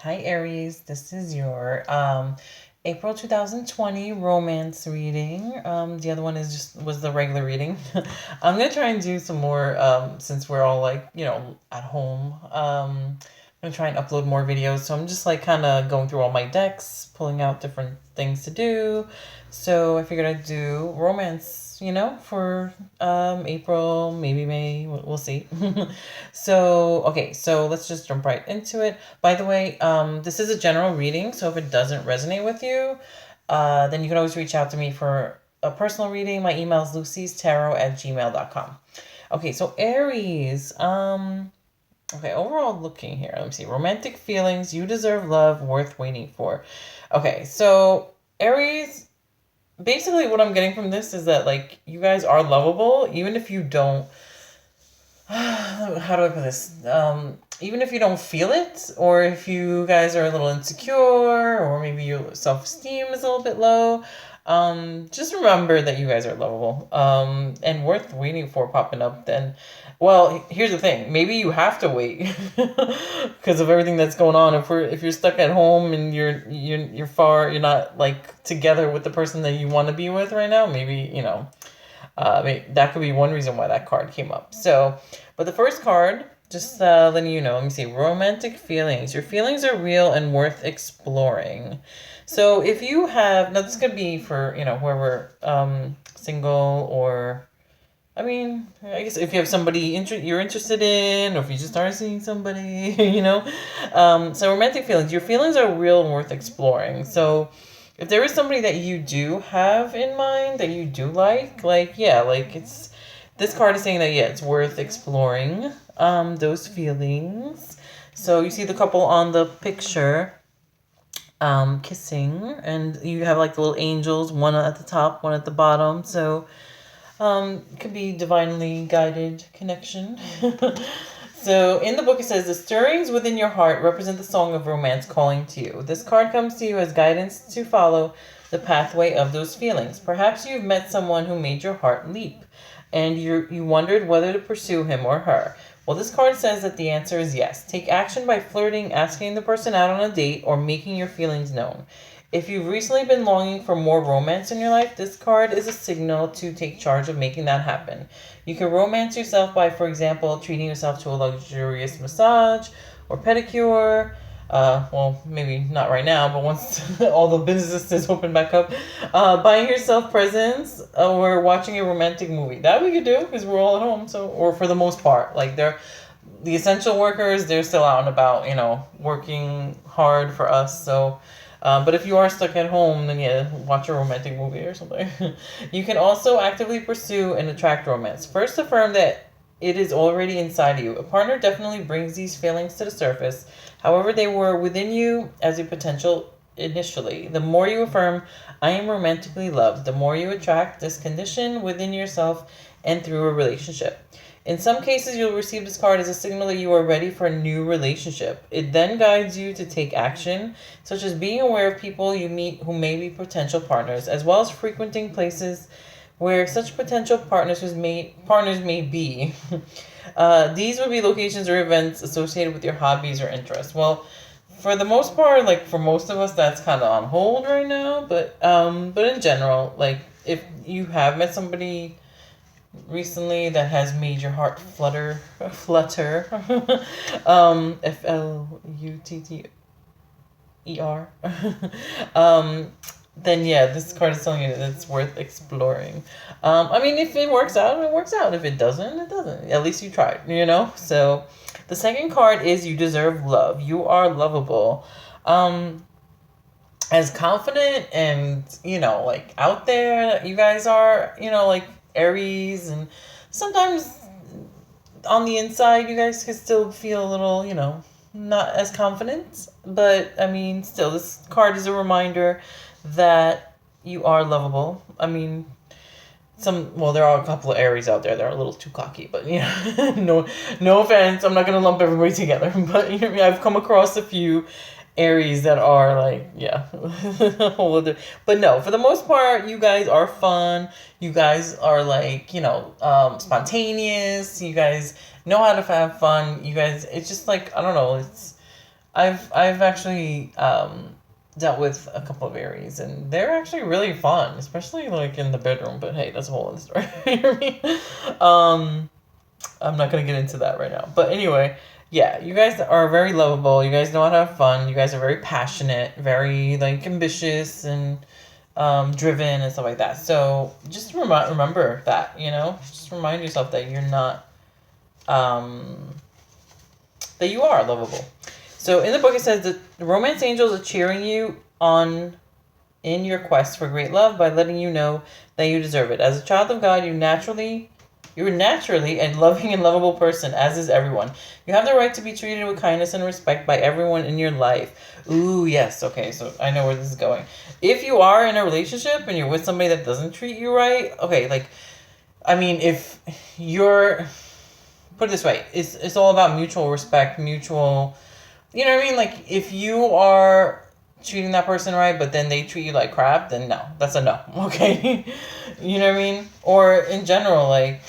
Hi Aries, this is your April 2020 romance reading. The other one was the regular reading. I'm gonna try and do some more since we're all like, at home. I'm gonna try and upload more videos. So I'm just like kind of going through all my decks, pulling out different things to do. So I figured I'd do romance, for April, maybe May. We'll see. So, okay, so let's just jump right into it. By the way, this is a general reading, so if it doesn't resonate with you, then you can always reach out to me for a personal reading. My email is lucystarot@gmail.com. Okay, so Aries. Okay, overall looking here. Let me see. Romantic feelings. You deserve love worth waiting for. Okay, so Aries, basically what I'm getting from this is that, like, you guys are lovable, even if you don't how do I put this? Even if you don't feel it, or if you guys are a little insecure, or maybe your self esteem is a little bit low, just remember that you guys are lovable and worth waiting for popping up. Then, well, here's the thing: maybe you have to wait because of everything that's going on. If you're stuck at home and you're far, you're not like together with the person that you want to be with right now. Maybe that could be one reason why that card came up. So, but the first card, just letting you know, let me see, romantic feelings. Your feelings are real and worth exploring. So if you have, now this could be for, whoever, single or, I mean, I guess if you have somebody you're interested in, or if you just started seeing somebody, So romantic feelings. Your feelings are real and worth exploring. So if there is somebody that you do have in mind that you do like, yeah, like this card is saying that, yeah, it's worth exploring those feelings. So you see the couple on the picture kissing, and you have like the little angels, one at the top, one at the bottom. So it could be divinely guided connection. So in the book it says the stirrings within your heart represent the song of romance calling to you. This card comes to you as guidance to follow the pathway of those feelings. Perhaps you've met someone who made your heart leap and you wondered whether to pursue him or her. Well, this card says that the answer is yes. Take action by flirting, asking the person out on a date, or making your feelings known. If you've recently been longing for more romance in your life, this card is a signal to take charge of making that happen. You can romance yourself by, for example, treating yourself to a luxurious massage or pedicure. Well, maybe not right now, but once all the businesses open back up, buying yourself presents or watching a romantic movie. That we could do because we're all at home. So, or for the most part, like the essential workers, they're still out and about, working hard for us. So, but if you are stuck at home, then yeah, watch a romantic movie or something. You can also actively pursue and attract romance. First, affirm that it is already inside you. A partner definitely brings these feelings to the surface. However, they were within you as a potential initially. The more you affirm, I am romantically loved, the more you attract this condition within yourself and through a relationship. In some cases, you'll receive this card as a signal that you are ready for a new relationship. It then guides you to take action, such as being aware of people you meet who may be potential partners, as well as frequenting places where such potential partners may be. These would be locations or events associated with your hobbies or interests. Well, for the most part, like for most of us, that's kind of on hold right now. But in general, like if you have met somebody recently that has made your heart flutter. Flutter. Then yeah, this card is telling you that it's worth exploring. I mean, if it works out, it works out. If it doesn't, it doesn't. At least you tried. So the second card is you deserve love. You are lovable. As confident and like out there you guys are, like Aries, and sometimes on the inside you guys can still feel a little, not as confident, but I mean, still, this card is a reminder that you are lovable. I mean, there are a couple of Aries out there that are a little too cocky, but no offense, I'm not gonna lump everybody together, but I've come across a few Aries that are like, yeah, whole other. But no, for the most part, you guys are fun. You guys are like, spontaneous. You guys know how to have fun. You guys, it's just like, I don't know, it's I've actually dealt with a couple of Aries, and they're actually really fun, especially like in the bedroom. But hey, that's a whole other story. You know what I mean? I'm not gonna get into that right now. But anyway, yeah, you guys are very lovable. You guys know how to have fun. You guys are very passionate, very like ambitious and driven and stuff like that. So just remember that, you know, just remind yourself that you're not um, that you are lovable. So in the book it says that the romance angels are cheering you on in your quest for great love by letting you know that you deserve it. As a child of God, you're naturally a loving and lovable person, as is everyone. You have the right to be treated with kindness and respect by everyone in your life. Ooh, yes. Okay, so I know where this is going. If you are in a relationship and you're with somebody that doesn't treat you right, okay, like, I mean, if you're, put it this way, it's all about mutual respect, mutual, you know what I mean? Like, if you are treating that person right, but then they treat you like crap, then no, that's a no, okay? You know what I mean? Or in general, like,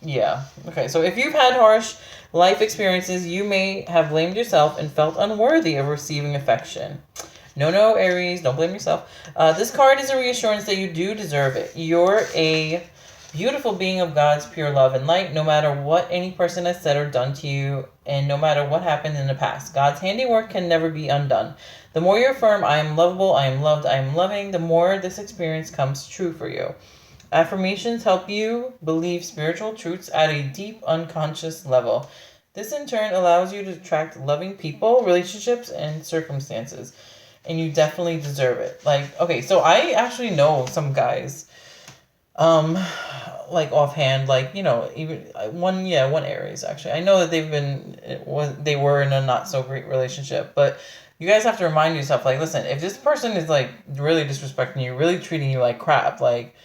yeah. Okay, so if you've had harsh life experiences, you may have blamed yourself and felt unworthy of receiving affection. No, no, Aries, don't blame yourself. This card is a reassurance that you do deserve it. You're a beautiful being of God's pure love and light, no matter what any person has said or done to you, and no matter what happened in the past. God's handiwork can never be undone. The more you affirm, I am lovable, I am loved, I am loving, the more this experience comes true for you. Affirmations help you believe spiritual truths at a deep, unconscious level. This in turn allows you to attract loving people, relationships, and circumstances. And you definitely deserve it. Like, okay, so I actually know some guys, um, like offhand, like, you know, even one Aries actually. I know that they were in a not so great relationship, but you guys have to remind yourself, like, listen, if this person is like really disrespecting you, really treating you like crap, like,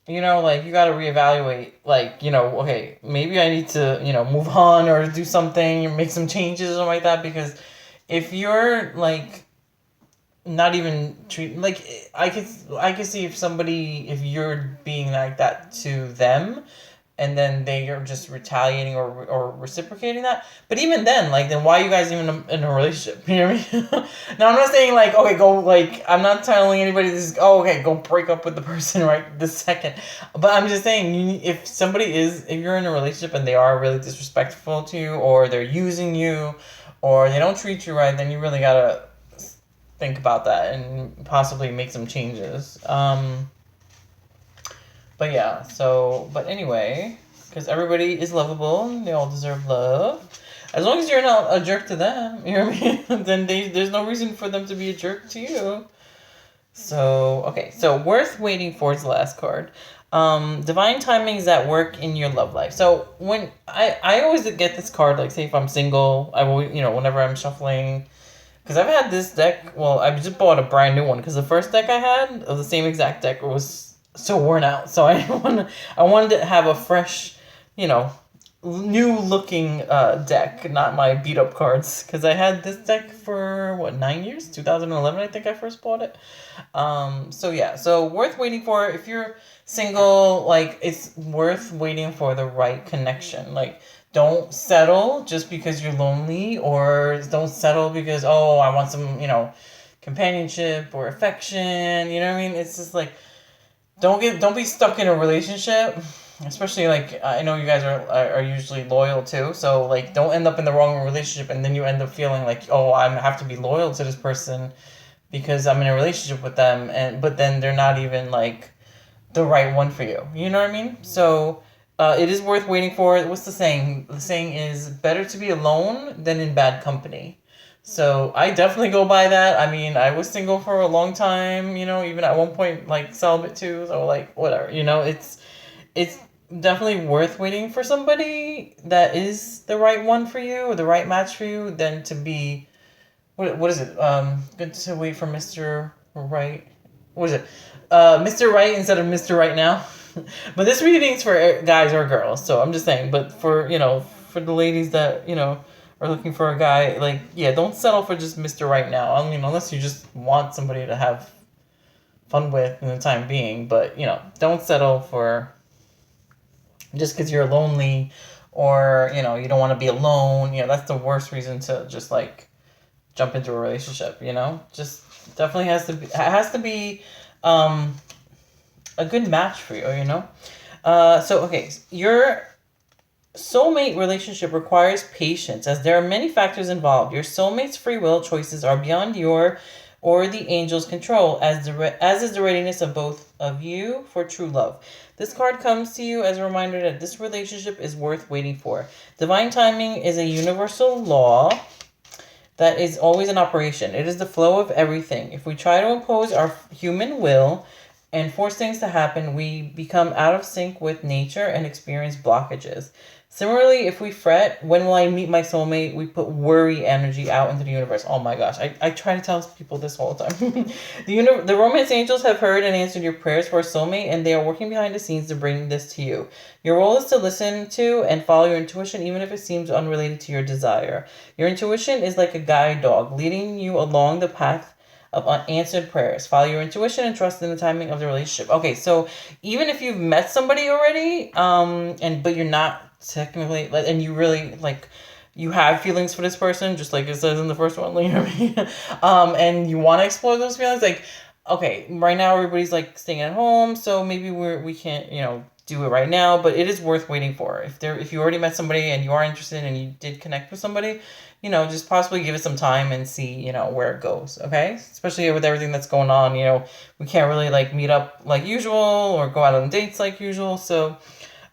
you know, like, you got to reevaluate, like, you know, okay, maybe I need to, you know, move on or do something or make some changes or something like that. Because if you're like not even treat like, I could see if you're being like that to them, and then they are just retaliating or reciprocating that. But even then, like, then why are you guys even in a relationship? You know what I mean? Now, I'm not saying, like, okay, go, like, I'm not telling anybody this, oh, okay, go break up with the person right this second. But I'm just saying, if you're in a relationship and they are really disrespectful to you, or they're using you, or they don't treat you right, then you really gotta think about that and possibly make some changes. But yeah, but anyway, because everybody is lovable and they all deserve love. As long as you're not a jerk to them, you know what I mean? Then there's no reason for them to be a jerk to you. So, okay, so worth waiting for is the last card. Divine timing is at work in your love life. So when I always get this card, like, say if I'm single, I will, you know, whenever I'm shuffling, because I've had this deck, well, I just bought a brand new one, because the first deck I had of the same exact deck was so worn out. So I wanted to have a fresh, you know, new looking deck, not my beat up cards. Because I had this deck for, what, 9 years? 2011, I think I first bought it. So yeah, so worth waiting for. If you're single, like, it's worth waiting for the right connection. Like, don't settle just because you're lonely, or don't settle because, oh, I want some, you know, companionship or affection. You know what I mean? It's just like, don't be stuck in a relationship, especially, like, I know you guys are usually loyal too. So, like, don't end up in the wrong relationship and then you end up feeling like, oh, I have to be loyal to this person because I'm in a relationship with them, but then they're not even like the right one for you. You know what I mean? So, it is worth waiting for. What's the saying? The saying is, better to be alone than in bad company. So I definitely go by that. I mean, I was single for a long time, you know, even at one point, like, celibate too. So, like, whatever, you know, it's definitely worth waiting for somebody that is the right one for you, or the right match for you, than to be, what is it? Good to wait for Mr. Right. What is it? Mr. Right instead of Mr. Right now. But this reading's for guys or girls, so I'm just saying. But for, you know, for the ladies that, you know, are looking for a guy, like, yeah, don't settle for just Mr. Right now. I mean, unless you just want somebody to have fun with in the time being. But, you know, don't settle for just because you're lonely, or you know, you don't want to be alone. You know, that's the worst reason to just like jump into a relationship. You know, just definitely has to be a good match for you. You know, so okay, your soulmate relationship requires patience as there are many factors involved. Your soulmate's free will choices are beyond your or the angel's control, as is the readiness of both of you for true love. This card comes to you as a reminder that this relationship is worth waiting for. Divine timing is a universal law that is always in operation. It is the flow of everything. If we try to impose our human will and force things to happen, we become out of sync with nature and experience blockages. Similarly, if we fret, when will I meet my soulmate? We put worry energy out into the universe. Oh my gosh, I try to tell people this all the time. The romance angels have heard and answered your prayers for a soulmate, and they are working behind the scenes to bring this to you. Your role is to listen to and follow your intuition, even if it seems unrelated to your desire. Your intuition is like a guide dog, leading you along the path of unanswered prayers. Follow your intuition and trust in the timing of the relationship. Okay, so even if you've met somebody already, but you're not technically like, and you really like, you have feelings for this person, just like it says in the first one, you know what I mean? And you want to explore those feelings, like, okay, right now everybody's like staying at home, so maybe we can't, you know, do it right now, but it is worth waiting for. If you already met somebody and you are interested and you did connect with somebody, you know, just possibly give it some time and see, you know, where it goes. Okay, especially with everything that's going on, you know, we can't really like meet up like usual or go out on dates like usual. So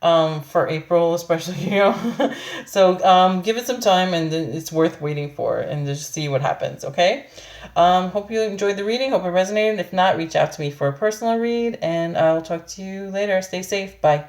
for April especially, you know, so give it some time, and then it's worth waiting for, and just see what happens. Okay, hope you enjoyed the reading, hope it resonated. If not, reach out to me for a personal read, and I'll talk to you later. Stay safe. Bye.